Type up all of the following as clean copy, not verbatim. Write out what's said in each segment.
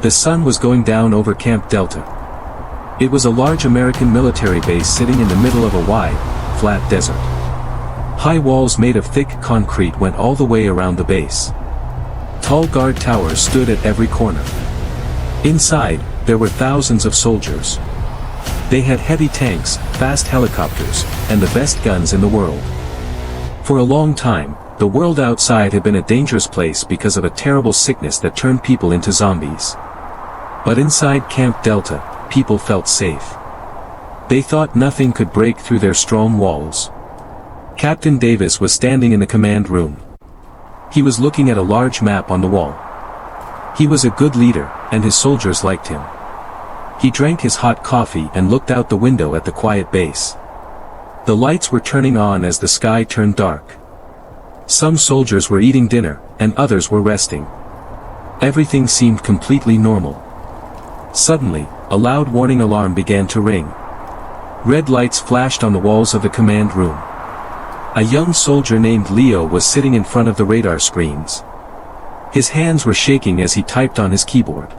The sun was going down over Camp Delta. It was a large American military base sitting in the middle of a wide, flat desert. High walls made of thick concrete went all the way around the base. Tall guard towers stood at every corner. Inside, there were thousands of soldiers. They had heavy tanks, fast helicopters, and the best guns in the world. For a long time, the world outside had been a dangerous place because of a terrible sickness that turned people into zombies. But inside Camp Delta, people felt safe. They thought nothing could break through their strong walls. Captain Davis was standing in the command room. He was looking at a large map on the wall. He was a good leader, and his soldiers liked him. He drank his hot coffee and looked out the window at the quiet base. The lights were turning on as the sky turned dark. Some soldiers were eating dinner, and others were resting. Everything seemed completely normal. Suddenly, a loud warning alarm began to ring. Red lights flashed on the walls of the command room. A young soldier named Leo was sitting in front of the radar screens. His hands were shaking as he typed on his keyboard.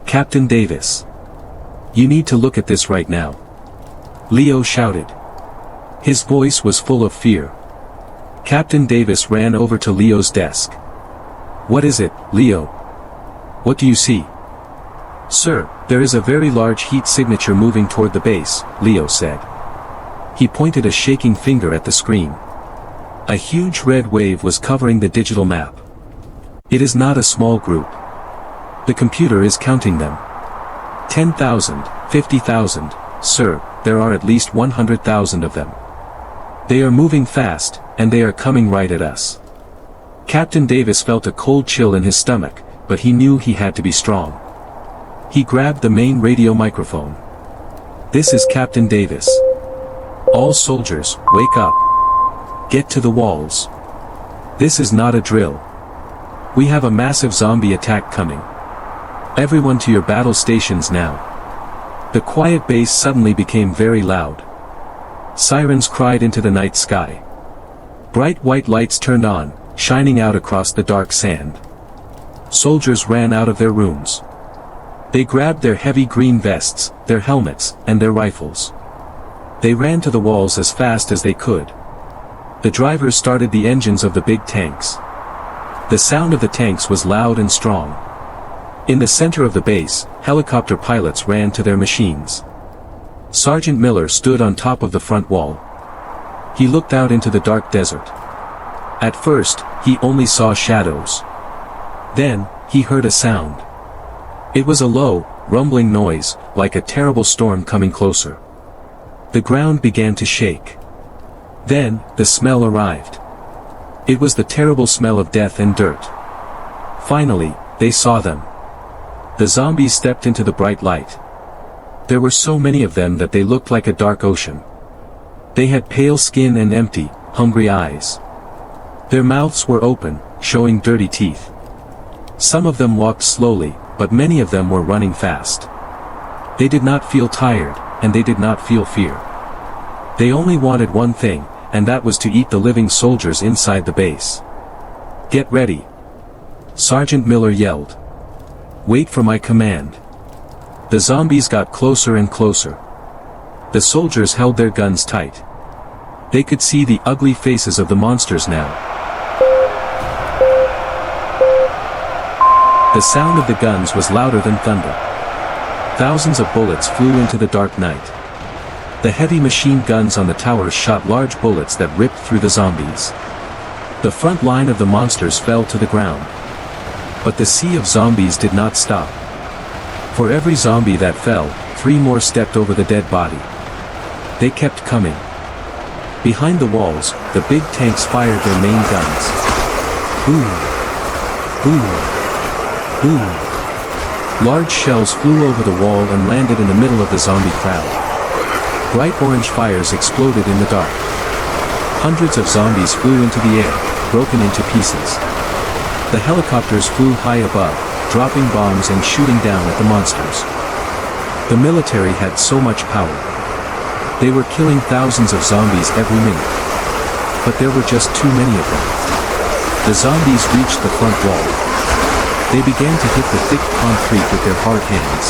"Captain Davis. You need to look at this right now," Leo shouted. His voice was full of fear. Captain Davis ran over to Leo's desk. "What is it, Leo? What do you see?" "Sir, there is a very large heat signature moving toward the base," Leo said. He pointed a shaking finger at the screen. A huge red wave was covering the digital map. "It is not a small group. The computer is counting them. 10,000, 50,000, sir, there are at least 100,000 of them. They are moving fast, and they are coming right at us." Captain Davis felt a cold chill in his stomach, but he knew he had to be strong. He grabbed the main radio microphone. "This is Captain Davis. All soldiers, wake up. Get to the walls. This is not a drill. We have a massive zombie attack coming. Everyone to your battle stations now." The quiet base suddenly became very loud. Sirens cried into the night sky. Bright white lights turned on, shining out across the dark sand. Soldiers ran out of their rooms. They grabbed their heavy green vests, their helmets, and their rifles. They ran to the walls as fast as they could. The drivers started the engines of the big tanks. The sound of the tanks was loud and strong. In the center of the base, helicopter pilots ran to their machines. Sergeant Miller stood on top of the front wall. He looked out into the dark desert. At first, he only saw shadows. Then, he heard a sound. It was a low, rumbling noise, like a terrible storm coming closer. The ground began to shake. Then, the smell arrived. It was the terrible smell of death and dirt. Finally, they saw them. The zombies stepped into the bright light. There were so many of them that they looked like a dark ocean. They had pale skin and empty, hungry eyes. Their mouths were open, showing dirty teeth. Some of them walked slowly, but many of them were running fast. They did not feel tired, and they did not feel fear. They only wanted one thing, and that was to eat the living soldiers inside the base. "Get ready!" Sergeant Miller yelled. "Wait for my command." The zombies got closer and closer. The soldiers held their guns tight. They could see the ugly faces of the monsters now. The sound of the guns was louder than thunder. Thousands of bullets flew into the dark night. The heavy machine guns on the towers shot large bullets that ripped through the zombies. The front line of the monsters fell to the ground. But the sea of zombies did not stop. For every zombie that fell, 3 more stepped over the dead body. They kept coming. Behind the walls, the big tanks fired their main guns. Boom! Boom! Boom! Large shells flew over the wall and landed in the middle of the zombie crowd. Bright orange fires exploded in the dark. Hundreds of zombies flew into the air, broken into pieces. The helicopters flew high above, dropping bombs and shooting down at the monsters. The military had so much power. They were killing thousands of zombies every minute. But there were just too many of them. The zombies reached the front wall. They began to hit the thick concrete with their hard hands.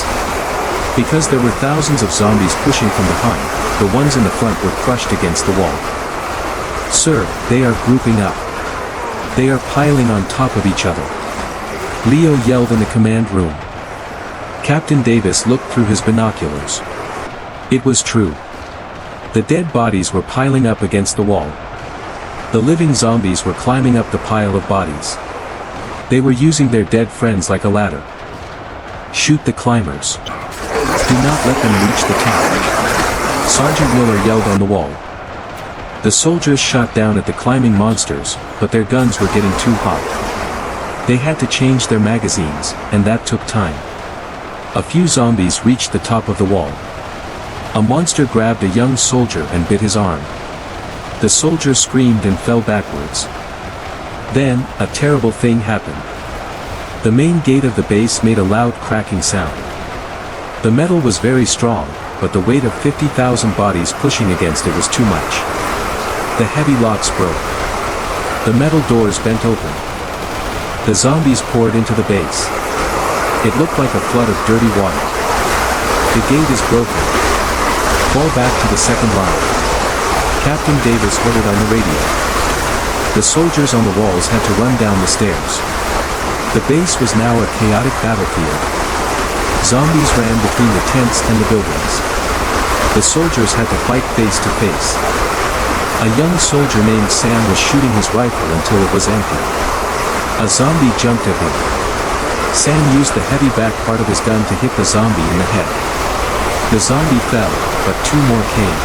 Because there were thousands of zombies pushing from behind, the ones in the front were crushed against the wall. "Sir, they are grouping up. They are piling on top of each other," Leo yelled in the command room. Captain Davis looked through his binoculars. It was true. The dead bodies were piling up against the wall. The living zombies were climbing up the pile of bodies. They were using their dead friends like a ladder. "Shoot the climbers. Do not let them reach the top," Sergeant Miller yelled on the wall. The soldiers shot down at the climbing monsters, but their guns were getting too hot. They had to change their magazines, and that took time. A few zombies reached the top of the wall. A monster grabbed a young soldier and bit his arm. The soldier screamed and fell backwards. Then, a terrible thing happened. The main gate of the base made a loud cracking sound. The metal was very strong, but the weight of 50,000 bodies pushing against it was too much. The heavy locks broke. The metal doors bent open. The zombies poured into the base. It looked like a flood of dirty water. "The gate is broken. Fall back to the second line," Captain Davis ordered on the radio. The soldiers on the walls had to run down the stairs. The base was now a chaotic battlefield. Zombies ran between the tents and the buildings. The soldiers had to fight face to face. A young soldier named Sam was shooting his rifle until it was empty. A zombie jumped at him. Sam used the heavy back part of his gun to hit the zombie in the head. The zombie fell, but two more came.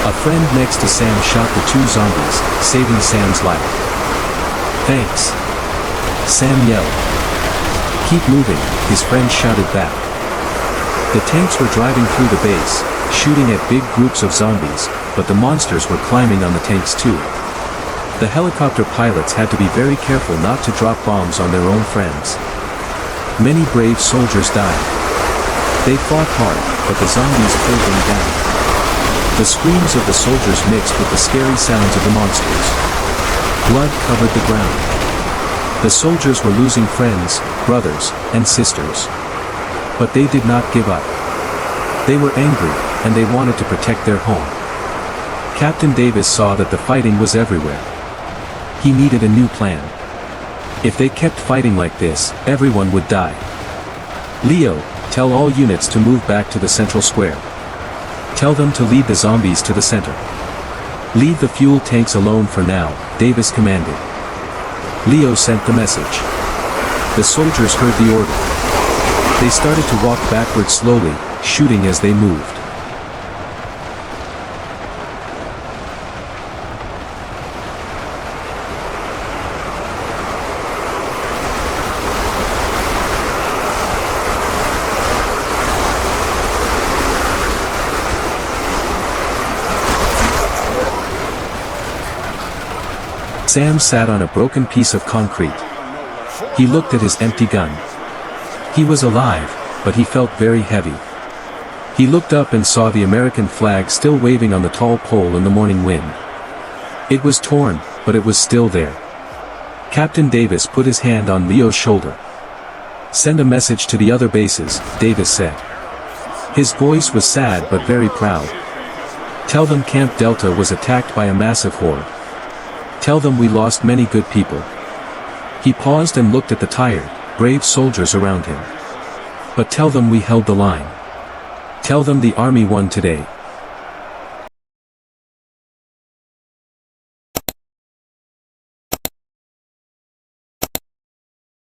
A friend next to Sam shot the two zombies, saving Sam's life. "Thanks," Sam yelled. "Keep moving," his friend shouted back. The tanks were driving through the base, shooting at big groups of zombies, but the monsters were climbing on the tanks too. The helicopter pilots had to be very careful not to drop bombs on their own friends. Many brave soldiers died. They fought hard, but the zombies pulled them down. The screams of the soldiers mixed with the scary sounds of the monsters. Blood covered the ground. The soldiers were losing friends, brothers, and sisters. But they did not give up. They were angry, and they wanted to protect their home. Captain Davis saw that the fighting was everywhere. He needed a new plan. If they kept fighting like this, everyone would die. "Leo, tell all units to move back to the central square. Tell them to lead the zombies to the center. Leave the fuel tanks alone for now," Davis commanded. Leo sent the message. The soldiers heard the order. They started to walk backwards slowly, shooting as they moved. Sam sat on a broken piece of concrete. He looked at his empty gun. He was alive, but he felt very heavy. He looked up and saw the American flag still waving on the tall pole in the morning wind. It was torn, but it was still there. Captain Davis put his hand on Leo's shoulder. "Send a message to the other bases," Davis said. His voice was sad but very proud. "Tell them Camp Delta was attacked by a massive horde. Tell them we lost many good people." He paused and looked at the tired, brave soldiers around him. "But tell them we held the line. Tell them the army won today."